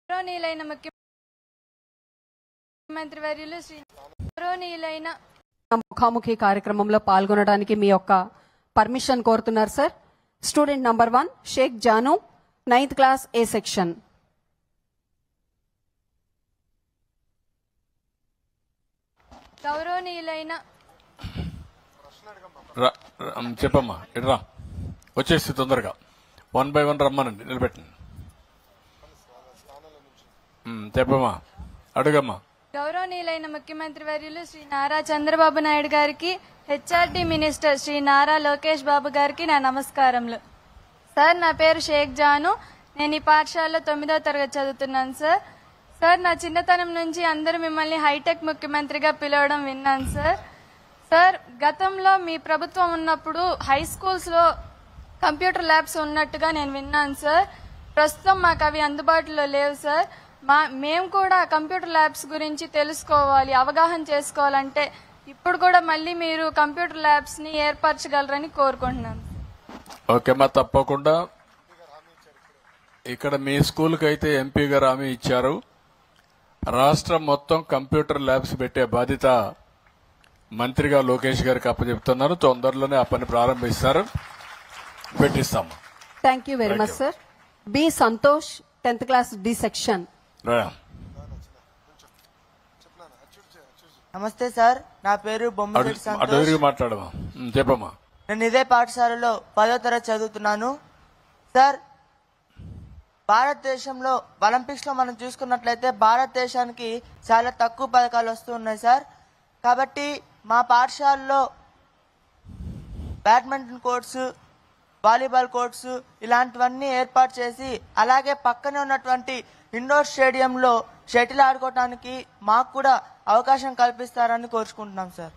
గౌరవనీయులైన ముఖ్యమంత్రి వర్యులు శ్రీ గౌరవనీయులైన ముఖాముఖి కార్యక్రమంలో పాల్గొనడానికి మీ యొక్క పర్మిషన్ కోరుతున్నారు sir. Student number 1 Shaik Janu, 9th class A section. గౌరవనీయులైన చెప్పమ్మా, ఇట్రా వచ్చేసి తొందరగా 1 by 1 రమ్మనండి, నిలబెట్టండి. చెప్పమ్మా, అడుగమ్మా. గౌరవనీయులైన ముఖ్యమంత్రి వర్యులు శ్రీ నారా చంద్రబాబు నాయుడు గారికి, హెచ్ఆర్టీ మినిస్టర్ శ్రీ నారా లోకేష్ బాబు గారికి నా నమస్కారములు. సార్, నా పేరు షేక్ జాను. నేను ఈ పాఠశాలలో 9వ తరగతి చదువుతున్నాను సార్. సార్, నా చిన్నతనం నుంచి అందరూ మిమ్మల్ని హైటెక్ ముఖ్యమంత్రిగా పిలవడం విన్నాను సార్. సార్, గతంలో మీ ప్రభుత్వం ఉన్నప్పుడు హై స్కూల్స్ లో కంప్యూటర్ ల్యాబ్స్ ఉన్నట్టుగా నేను విన్నాను సార్. ప్రస్తుతం మాకు అవి అందుబాటులో లేవు సార్. మేము కూడా కంప్యూటర్ ల్యాబ్స్ గురించి తెలుసుకోవాలి, అవగాహన చేసుకోవాలంటే ఇప్పుడు కూడా మళ్ళీ మీరు కంప్యూటర్ ల్యాబ్స్ ని ఏర్పరచగలరని కోరుకుంటున్నాను. ఓకేమ్మా, తప్పకుండా. ఇక్కడ మీ స్కూల్కి అయితే ఎంపీ గారు హామీ ఇచ్చారు. రాష్ట్రం మొత్తం కంప్యూటర్ ల్యాబ్స్ పెట్టే బాధ్యత మంత్రిగా లోకేష్ గారికి అప్పచెప్తున్నారు. తొందరలోనే ఆ పని ప్రారంభిస్తారు, పెట్టిస్తాము. Thank you very much sir. B Santosh, 10th class D section. నమస్తే సార్, నా పేరు బొమ్మశెట్టి సంతోష్. మాట్లాడమా, చెప్పమ్మా. నేను ఇదే పాఠశాలలో 10వ తరగతి చదువుతున్నాను సార్. భారతదేశంలో ఒలింపిక్స్ లో మనం చూసుకున్నట్లయితే భారతదేశానికి చాలా తక్కువ పథకాలు వస్తూ ఉన్నాయి సార్. కాబట్టి మా పాఠశాలలో బ్యాడ్మింటన్ కోర్ట్స్, వాలీబాల్ కోర్ట్స్ ఇలాంటివన్నీ ఏర్పాటు చేసి, అలాగే పక్కనే ఉన్నటువంటి ఇండోర్ స్టేడియంలో షటిల్ ఆడుకోవడానికి మాకు కూడా అవకాశం కల్పిస్తారని కోరుకుంటున్నాం సార్.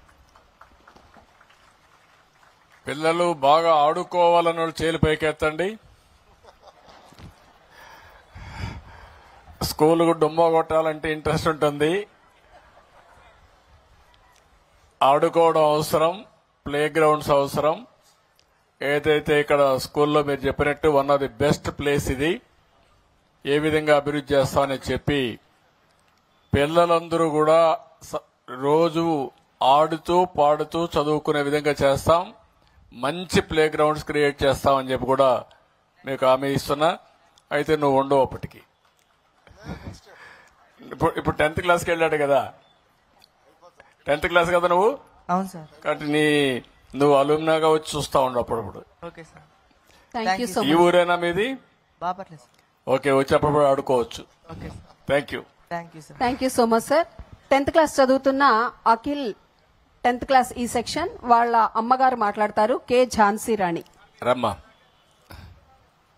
పిల్లలు బాగా ఆడుకోవాలని చేలు పైకెత్తండి. స్కూలుకు డుమ్మా కొట్టాలంటే ఇంట్రెస్ట్ ఉంటుంది. ఆడుకోవడం అవసరం, ప్లే గ్రౌండ్స్ అవసరం. ఏదైతే ఇక్కడ స్కూల్లో మీరు చెప్పినట్టు one of the best place ఇది. ఏ విధంగా అభివృద్ధి చేస్తామని చెప్పి పిల్లలందరూ కూడా రోజు ఆడుతూ పాడుతూ చదువుకునే విధంగా చేస్తాం. మంచి ప్లే గ్రౌండ్స్ క్రియేట్ చేస్తామని చెప్పి కూడా మీకు హామీ ఇస్తున్నా. అయితే నువ్వు ఉండవు అప్పటికి. ఇప్పుడు 10th క్లాస్కి వెళ్ళాడు కదా, 10th క్లాస్ కదా నువ్వు. అవును సార్. కాబట్టి నువ్వు అలుమ్నాగా వచ్చి చూస్తా ఉండు అప్పుడప్పుడు. Okay sir. Thank you so ఈ మచ్. ఊరేనా మీది? బాపట్ల సార్. ఓకే, వచ్చి అప్పుడప్పుడు ఆడుకోవచ్చు. Okay sir. Thank you. Thank you sir. Thank you so much sir. 10th class చదువుతున్న అఖిల్, 10th క్లాస్ ఈ సెక్షన్. వాళ్ళ అమ్మగారు మాట్లాడతారు, కె ఝాన్సీ రాణి. రమ్మా.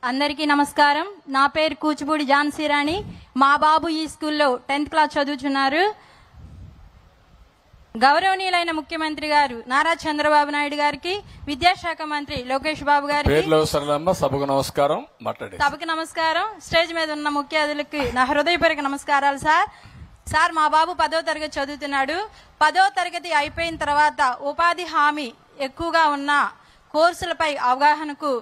అందరికీ నమస్కారం. నా పేరు కూచిపూడి ఝాన్సీ రాణి. మా బాబు ఈ స్కూల్లో 10th క్లాస్ చదువుతున్నారు. గౌరవనీయులైన ముఖ్యమంత్రి గారు నారా చంద్రబాబు నాయుడు గారికి, విద్యాశాఖ మంత్రి లోకేష్ బాబు గారికి సభకు నమస్కారం. సభకు నమస్కారం. స్టేజ్ మీద ఉన్న ముఖ్య అతిథులకి నా హృదయపూర్వక నమస్కారాలు సార్. సార్, మా బాబు 10వ తరగతి చదువుతున్నాడు. 10వ తరగతి అయిపోయిన తర్వాత ఉపాధి హామీ ఎక్కువగా ఉన్న కోర్సులపై అవగాహనకు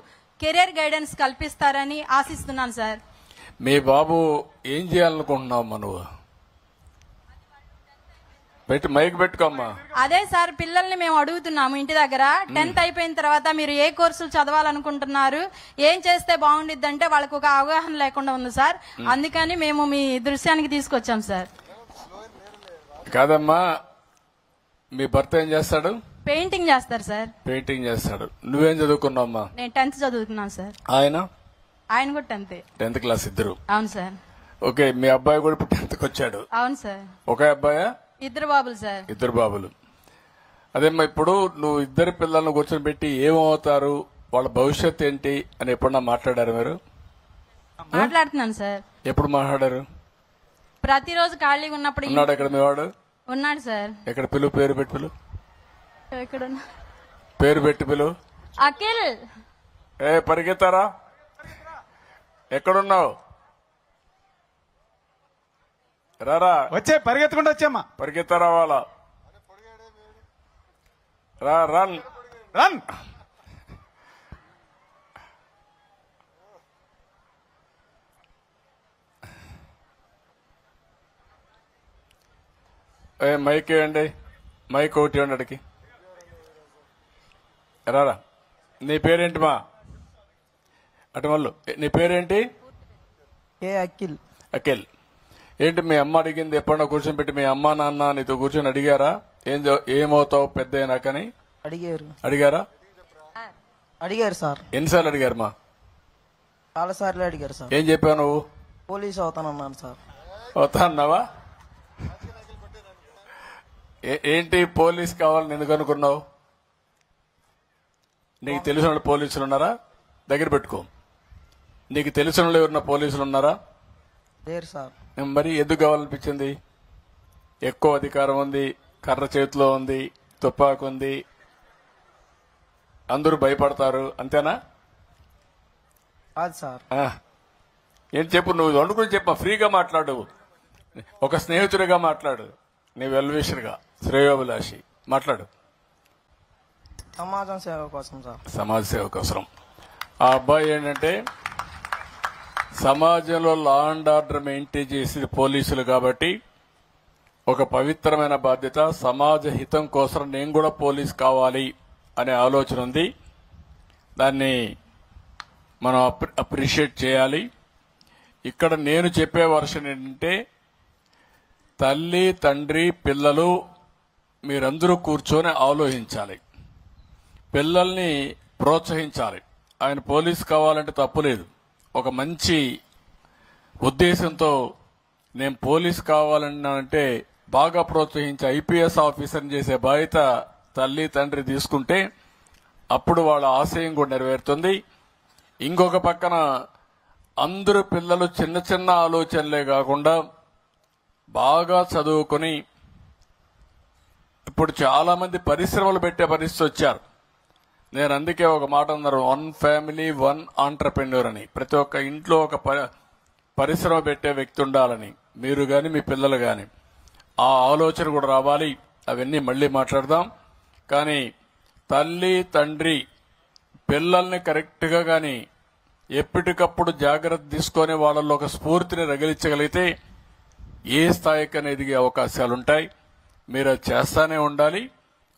కెరీర్ గైడెన్స్ కల్పిస్తారని ఆశిస్తున్నాను సార్. మీ బాబు ఏం చేయాలనుకుంటున్నావు నువ్వు? మైక్ పెట్టుకోమ్మా. అదే సార్, పిల్లల్ని మేము అడుగుతున్నాము ఇంటి దగ్గర. 10th అయిపోయిన తర్వాత మీరు ఏ కోర్సులు చదవాలనుకుంటున్నారు, ఏం చేస్తే బాగుండిద్ది అంటే వాళ్ళకు ఒక అవగాహన లేకుండా ఉంది సార్. అందుకని మేము మీ దృశ్యానికి తీసుకొచ్చాం సార్. కాదమ్మా, మీ భర్త ఏం చేస్తాడు? పెయింటింగ్ చేస్తారు సార్. పెయింటింగ్ చేస్తాడు. నువ్వేం చదువుకున్నావమ్మా? నేను 10th చదువుతున్నాను సార్. ఆయన కూడా 10th క్లాస్. ఇద్దరు? అవును సార్. ఓకే, మీ అబ్బాయి కూడా ఇప్పుడు 10th వచ్చాడు? అవును సార్. ఒకే అబ్బాయా? ఇద్దరు బాబులు సార్. ఇద్దరు బాబులు. అదేమ్మా, ఇప్పుడు నువ్వు ఇద్దరు పిల్లలను కూర్చొని పెట్టి ఏమవుతారు, వాళ్ళ భవిష్యత్ ఏంటి అని ఎప్పుడన్నా మాట్లాడారు మీరు? మాట్లాడుతున్నాను సార్. ఎప్పుడు మాట్లాడారు? ప్రతిరోజు ఖాళీగా ఉన్నప్పుడు. ఉన్నాడు ఎక్కడ మీ వాడు? ఉన్నాడు సార్. ఎక్కడ పిలువు, పేరు పెట్టి పిలువు. ఎక్కడ? పేరు పెట్టి పిలువు. అఖిల్. పరిగెత్తారా? ఎక్కడున్నావు? రారా. వచ్చే పరిగెత్తుకుంటూ వచ్చామ్మా. పరిగెత్తారా వాళ్ళ. Run run. మైక్ ఇవ్వండి, మైక్ ఒకటి ఇవ్వండి అడిగి రారా. నీ పేరేంటి మా అటు వాళ్ళు? నీ పేరేంటి? ఏ అఖిల్. అఖిల్. ఏంటి మీ అమ్మ అడిగింది? ఎప్పుడన్నా కూర్చొని పెట్టి మీ అమ్మ నాన్న నీతో కూర్చొని అడిగారా ఏమవుతావు పెద్ద అయినాకని? అడిగారా? అడిగారు సార్. ఎన్నిసార్లు అడిగారు మా? చాలా సార్లు అడిగారు సార్. ఏం చెప్పావు నువ్వు? పోలీస్ అవుతానన్నాను సార్. అవుతా అన్నావా? ఏంటి పోలీస్ కావాలని ఎందుకు అనుకున్నావు? నీకు తెలిసిన వాళ్ళు పోలీసులు ఉన్నారా? దగ్గర పెట్టుకో. నీకు తెలిసిన వాళ్ళు ఎవరున్న పోలీసులు ఉన్నారా? లేరు సార్. మరి ఎందుకు కావాలనిపించింది? ఎక్కువ అధికారం ఉంది, కర్ర చేతిలో ఉంది, తుపాకు ఉంది, అందరూ భయపడతారు, అంతేనా? కాదు సార్. ఏంటి చెప్పు, నువ్వు వండుకుని చెప్ప, ఫ్రీగా మాట్లాడు, ఒక స్నేహితుడిగా మాట్లాడు, నీ వెల్విషర్గా, శ్రేయోభిలాషి మాట్లాడు. సమాజం సేవ కోసం సార్. సమాజ సేవ కోసం. ఆ అబ్బాయి ఏంటంటే సమాజంలో లా అండ్ ఆర్డర్ మెయింటైన్ చేసేది పోలీసులు కాబట్టి ఒక పవిత్రమైన బాధ్యత, సమాజ హితం కోసం నేను కూడా పోలీస్ కావాలి అనే ఆలోచన ఉంది. దాన్ని మనం అప్రిషియేట్ చేయాలి. ఇక్కడ నేను చెప్పే వర్షన్ ఏంటంటే తల్లి తండ్రి పిల్లలు మీరందరూ కూర్చొని ఆలోచించాలి, పిల్లల్ని ప్రోత్సహించాలి. ఆయన పోలీస్ కావాలంటే తప్పులేదు. ఒక మంచి ఉద్దేశంతో నేను పోలీస్ కావాలన్నానంటే బాగా ప్రోత్సహించి ఐపీఎస్ ఆఫీసర్ని చేసే బాధ్యత తల్లి తండ్రి తీసుకుంటే అప్పుడు వాళ్ళ ఆశయం కూడా నెరవేరుతుంది. ఇంకొక పక్కన అందరూ పిల్లలు చిన్న చిన్న ఆలోచనలే కాకుండా బాగా చదువుకొని ఇప్పుడు చాలా మంది పరిశ్రమలు పెట్టే పరిస్థితి వచ్చారు. నేను అందుకే ఒక మాట అన్నారు, 1 ఫ్యామిలీ 1 ఆంటర్ప్రెన్యూర్ అని. ప్రతి ఒక్క ఇంట్లో ఒక పరిశ్రమ పెట్టే వ్యక్తి ఉండాలని, మీరు గాని మీ పిల్లలు గాని. ఆ ఆలోచన కూడా రావాలి. అవన్నీ మళ్ళీ మాట్లాడదాం. కానీ తల్లి తండ్రి పిల్లల్ని కరెక్ట్గా గాని ఎప్పటికప్పుడు జాగ్రత్త తీసుకొని వాళ్ళల్లో ఒక స్ఫూర్తిని రగిలించగలిగితే ఏ స్థాయికైనా ఎదిగే అవకాశాలుంటాయి. మీరు అది చేస్తానే ఉండాలి,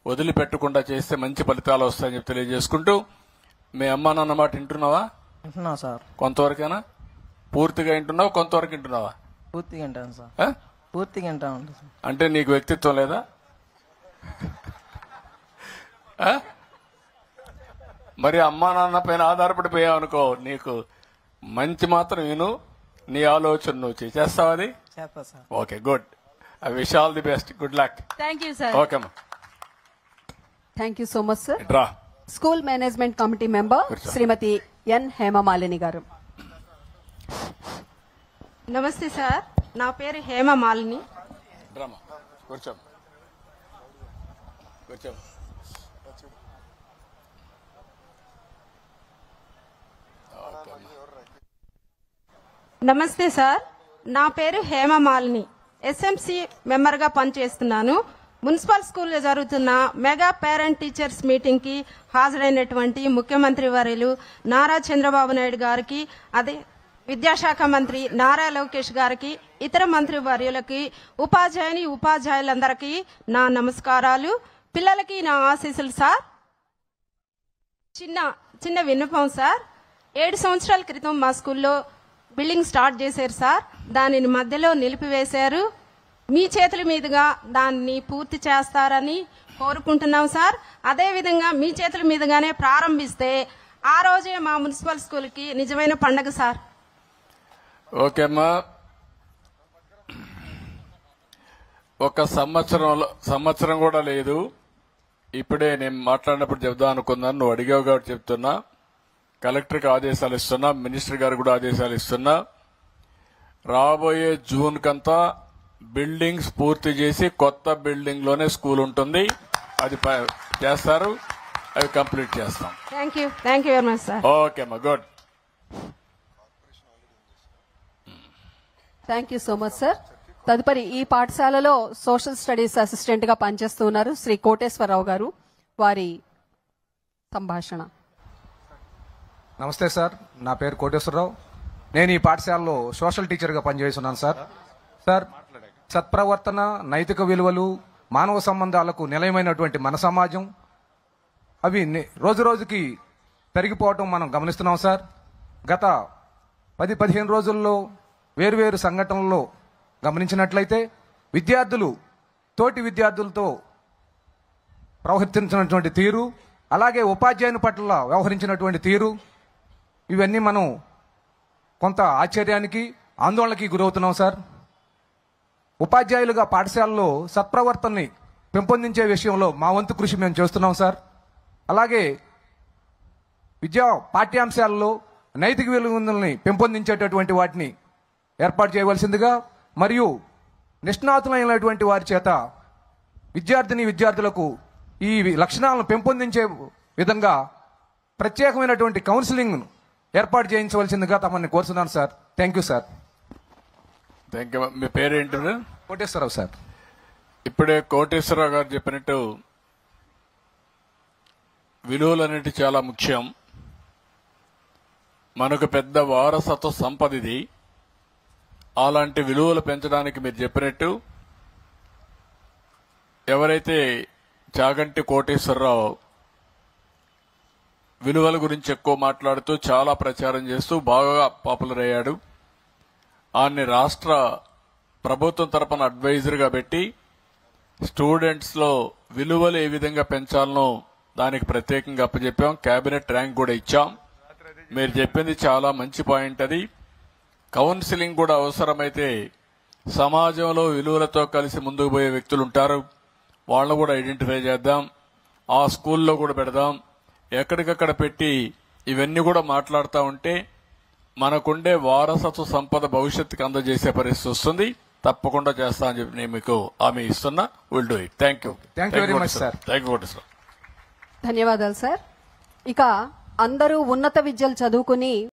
వదిలిపెట్టకుండా చేస్తే మంచి ఫలితాలు వస్తాయని చెప్పి తెలియజేసుకుంటూ, మీ అమ్మ నాన్న మాట వింటున్నావా? వింటున్నా సార్. కొంతవరకైనా? పూర్తిగా వింటున్నావా? కొంతవరకు వింటున్నావా? పూర్తిగా వింటాను సార్. పూర్తిగా వింటా ఉంటాను సార్. అంటే నీకు వ్యక్తిత్వం లేదా? మరి అమ్మా నాన్న పైన ఆధారపడిపోయావు అనుకో, నీకు మంచి మాత్రం విను, నీ ఆలోచన నువ్వు చేస్తావు. అది చేస్తా sir. Okay, good. I wish all the best. Good luck. Thank you sir. Okay అమ్మా. Thank you so much sir. రా. School management committee member Shrimati N Hemamalini garu. నమస్తే సార్, నా పేరు హేమమాలిని. రామా, కూర్చో. కూర్చో. నమస్తే సార్, నా పేరు హేమమాలిని. ఎస్ఎంసి మెంబర్గా పనిచేస్తున్నాను. మున్సిపల్ స్కూల్లో జరుగుతున్న మెగా పేరెంట్ టీచర్స్ మీటింగ్ కి హాజరైనటువంటి ముఖ్యమంత్రి వర్యులు నారా చంద్రబాబు నాయుడు గారికి, అదే విద్యాశాఖ మంత్రి నారా లోకేష్ గారికి, ఇతర మంత్రి వర్యులకి, ఉపాధ్యాయులందరికీ నా నమస్కారాలు. పిల్లలకి నా ఆశీస్సులు సార్. చిన్న విన్నపం సార్. 7 సంవత్సరాల క్రితం మా స్కూల్లో బిల్డింగ్ స్టార్ట్ చేశారు సార్. దానిని మధ్యలో నిలిపివేశారు. మీ చేతుల మీదుగా దాన్ని పూర్తి చేస్తారని కోరుకుంటున్నాం సార్. అదేవిధంగా మీ చేతుల మీదుగానే ప్రారంభిస్తే ఆ రోజే మా మున్సిపల్ స్కూల్కి నిజమైన పండగ సార్. ఓకే అమ్మా. ఒక సంవత్సరం కూడా లేదు. ఇప్పుడే నేను మాట్లాడినప్పుడు చెప్దాం అనుకున్నాను, నువ్వు అడిగావు కాబట్టి చెప్తున్నా. కలెక్టర్కి ఆదేశాలు ఇస్తున్నా, మినిస్టర్ గారు కూడా ఆదేశాలు ఇస్తున్నా. రాబోయే జూన్ కంతా బిల్డింగ్స్ పూర్తి చేసి కొత్త బిల్డింగ్ లోనే స్కూల్ ఉంటుంది. అది చేస్తారు, అవి కంప్లీట్ చేస్తాం. Thank you very much sir. Okay అమ్మా, good. Thank you so much sir. తదుపరి ఈ పాఠశాలలో సోషల్ స్టడీస్ అసిస్టెంట్ గా పనిచేస్తూ ఉన్నారు శ్రీ కోటేశ్వరరావు గారు. వారి సంభాషణ. నమస్తే సార్, నా పేరు కోటేశ్వరరావు. నేను ఈ పాఠశాలలో సోషల్ టీచర్గా పనిచేస్తున్నాను సార్. సత్ప్రవర్తన, నైతిక విలువలు, మానవ సంబంధాలకు నిలయమైనటువంటి మన సమాజం అవి రోజు రోజుకి పెరిగిపోవటం మనం గమనిస్తున్నాం సార్. గత 10-15 రోజుల్లో వేరువేరు సంఘటనల్లో గమనించినట్లయితే విద్యార్థులు తోటి విద్యార్థులతో ప్రవర్తించినటువంటి తీరు, అలాగే ఉపాధ్యాయుని పట్ల వ్యవహరించినటువంటి తీరు, ఇవన్నీ మనం కొంత ఆశ్చర్యానికి, ఆందోళనకి గురవుతున్నాం సార్. ఉపాధ్యాయులుగా పాఠశాలలో సత్ప్రవర్తనని పెంపొందించే విషయంలో మా వంతు కృషి మేము చేస్తున్నాం సార్. అలాగే విద్యా పాఠ్యాంశాలలో నైతిక విలువలని పెంపొందించేటటువంటి వాటిని ఏర్పాటు చేయవలసిందిగా, మరియు నిష్ణాతులైనటువంటి వారి చేత విద్యార్థులకు ఈ లక్షణాలను పెంపొందించే విధంగా ప్రత్యేకమైనటువంటి కౌన్సిలింగ్ ఏర్పాటు చేయించవలసిందిగా తమని కోరుతున్నాను sir. Thank you sir. Thank you. మీ పేరేంటి? కోటేశ్వరరావు సార్. ఇప్పుడే కోటేశ్వరరావు గారు చెప్పినట్టు విలువలు అనేవి చాలా ముఖ్యం. మనకు పెద్ద వారసత్వ సంపద ఇది. అలాంటి విలువలు పెంచడానికి మీరు చెప్పినట్టు ఎవరైతే చాగంటి కోటేశ్వరరావు విలువల గురించి ఎక్కువ మాట్లాడుతూ చాలా ప్రచారం చేస్తూ బాగా పాపులర్ అయ్యాడు. ఆయన్ని రాష్ట్ర ప్రభుత్వం తరపున అడ్వైజర్గా పెట్టి స్టూడెంట్స్ లో విలువలు ఏ విధంగా పెంచాలనో దానికి ప్రత్యేకంగా అప్పచెప్పాం. కేబినెట్ ర్యాంక్ కూడా ఇచ్చాం. మీరు చెప్పింది చాలా మంచి పాయింట్. అది కౌన్సిలింగ్ కూడా అవసరమైతే సమాజంలో విలువలతో కలిసి ముందుకు పోయే వ్యక్తులు ఉంటారు, వాళ్ళను కూడా ఐడెంటిఫై చేద్దాం, ఆ స్కూల్లో కూడా పెడదాం. ఎక్కడికక్కడ పెట్టి ఇవన్నీ కూడా మాట్లాడుతూ ఉంటే మనకుండే వారసత్వ సంపద భవిష్యత్తుకి అందజేసే పరిస్థితి వస్తుంది. తప్పకుండా చేస్తా అని చెప్పి నేను మీకు హామీ ఇస్తున్నా. Will do it. Thank you. Thank you very much sir. Thank you sir. ధన్యవాదాలు సార్. ఇక అందరూ ఉన్నత విద్యలు చదువుకుని